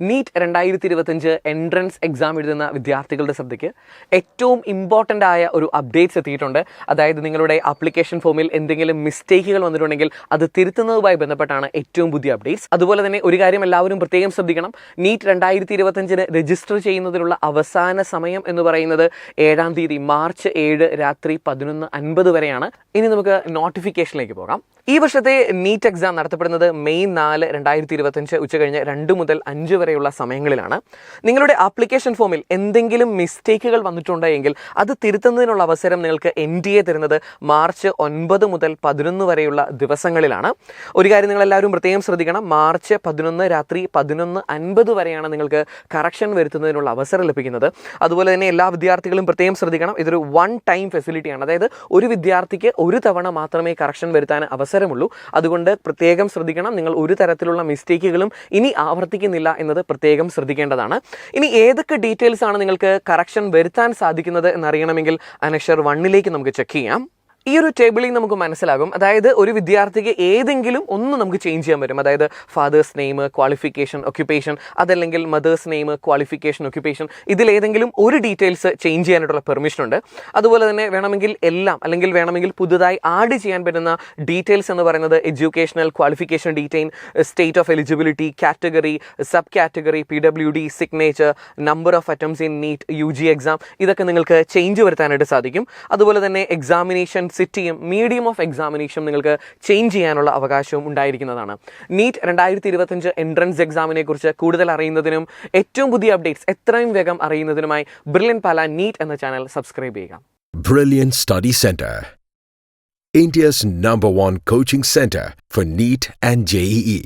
NEET 2025 entrance exam എഴുതുന്ന വിദ്യാർത്ഥികളുടെ ശ്രദ്ധയ്ക്ക് ഏറ്റവും ഇമ്പോർട്ടൻ്റ് ആയ ഒരു അപ്ഡേറ്റ്സ് എത്തിയിട്ടുണ്ട്. അതായത് നിങ്ങളുടെ ആപ്ലിക്കേഷൻ ഫോമിൽ എന്തെങ്കിലും മിസ്റ്റേക്കുകൾ വന്നിട്ടുണ്ടെങ്കിൽ അത് തിരുത്തുന്നതുമായി ബന്ധപ്പെട്ടാണ് ഏറ്റവും പുതിയ അപ്ഡേറ്റ്സ്. അതുപോലെ തന്നെ ഒരു കാര്യം എല്ലാവരും പ്രത്യേകം ശ്രദ്ധിക്കണം. നീറ്റ് 2025 രജിസ്റ്റർ ചെയ്യുന്നതിനുള്ള അവസാന സമയം എന്ന് പറയുന്നത് 7-ാം തീയതി മാർച്ച് 7 രാത്രി 11:50 വരെയാണ്. ഇനി നമുക്ക് നോട്ടിഫിക്കേഷനിലേക്ക് പോകാം. ഈ വർഷത്തെ നീറ്റ് എക്സാം നടത്തപ്പെടുന്നത് മെയ് 4, 2025 ഉച്ചകഴിഞ്ഞ് 2 മുതൽ 5 വരെയുള്ള സമയങ്ങളിലാണ്. നിങ്ങളുടെ ആപ്ലിക്കേഷൻ ഫോമിൽ എന്തെങ്കിലും മിസ്റ്റേക്കുകൾ വന്നിട്ടുണ്ടെങ്കിൽ അത് തിരുത്തുന്നതിനുള്ള അവസരം നിങ്ങൾക്ക് NTA തരുന്നത് മാർച്ച് 9 മുതൽ 11 വരെയുള്ള ദിവസങ്ങളിലാണ്. ഒരു കാര്യം നിങ്ങളെല്ലാവരും പ്രത്യേകം ശ്രദ്ധിക്കണം. മാർച്ച് 11 രാത്രി 11:50 വരെയാണ് നിങ്ങൾക്ക് കറക്ഷൻ വരുത്തുന്നതിനുള്ള അവസരം ലഭിക്കുന്നത്. അതുപോലെ തന്നെ എല്ലാ വിദ്യാർത്ഥികളും പ്രത്യേകം ശ്രദ്ധിക്കണം. ഇതൊരു വൺ ടൈം ഫെസിലിറ്റിയാണ്. അതായത് ഒരു വിദ്യാർത്ഥിക്ക് ഒരു തവണ മാത്രമേ കറക്ഷൻ വരുത്താൻ അവസരമുള്ളൂ. അതുകൊണ്ട് പ്രത്യേകം ശ്രദ്ധിക്കണം. നിങ്ങൾ ഒരു തരത്തിലുള്ള മിസ്റ്റേക്കുകളും ഇനി ആവർത്തിക്കുന്നില്ല എന്നത് പ്രത്യേകം ശ്രദ്ധിക്കേണ്ടതാണ്. ഇനി ഏതൊക്കെ ഡീറ്റെയിൽസ് ആണ് നിങ്ങൾക്ക് കറക്ഷൻ വരുത്താൻ സാധിക്കുന്നത് എന്നറിയണമെങ്കിൽ അനക്ഷർ 1ലേക്ക് നമുക്ക് ചെക്ക് ചെയ്യാം. ഈ ഒരു ടേബിളിൽ നമുക്ക് മനസ്സിലാകും. അതായത് ഒരു വിദ്യാർത്ഥിക്ക് ഏതെങ്കിലും ഒന്ന് നമുക്ക് ചേഞ്ച് ചെയ്യാൻ പറ്റും. അതായത് ഫാദേഴ്സ് നെയിം, ക്വാളിഫിക്കേഷൻ, ഒക്യുപ്പേഷൻ, അതല്ലെങ്കിൽ മദേഴ്സ് നെയിം, ക്വാളിഫിക്കേഷൻ, ഒക്യുപ്പേഷൻ, ഇതിലേതെങ്കിലും ഒരു ഡീറ്റെയിൽസ് ചേഞ്ച് ചെയ്യാനായിട്ടുള്ള പെർമിഷൻ ഉണ്ട്. അതുപോലെ തന്നെ വേണമെങ്കിൽ എല്ലാം അല്ലെങ്കിൽ വേണമെങ്കിൽ പുതുതായി ആഡ് ചെയ്യാൻ പറ്റുന്ന ഡീറ്റെയിൽസ് എന്ന് പറയുന്നത് educational qualification detail, state of eligibility, category, sub category, PWD, signature, number of attempts in NEET, UG exam, ഇതൊക്കെ നിങ്ങൾക്ക് ചേഞ്ച് വരുത്താനായിട്ട് സാധിക്കും. അതുപോലെ തന്നെ എക്സാമിനേഷൻ സിറ്റിയും മീഡിയം ഓഫ് എക്സാമിനേഷൻ നിങ്ങൾക്ക് ചേഞ്ച് ചെയ്യാനുള്ള അവകാശവും ഉണ്ടായിരിക്കുന്നതാണ്. നീറ്റ് 2025 എൻട്രൻസ് എക്സാമിനെ കുറിച്ച് കൂടുതൽ അറിയുന്നതിനും ഏറ്റവും പുതിയ അപ്ഡേറ്റ്സ് എത്രയും വേഗം അറിയുന്നതിനുമായി ബ്രില്യൻറ്റ് പാല നീറ്റ് എന്ന ചാനൽ സബ്സ്ക്രൈബ് ചെയ്യുക. Brilliant Study Center, India's #1 coaching center for NEET and JEE.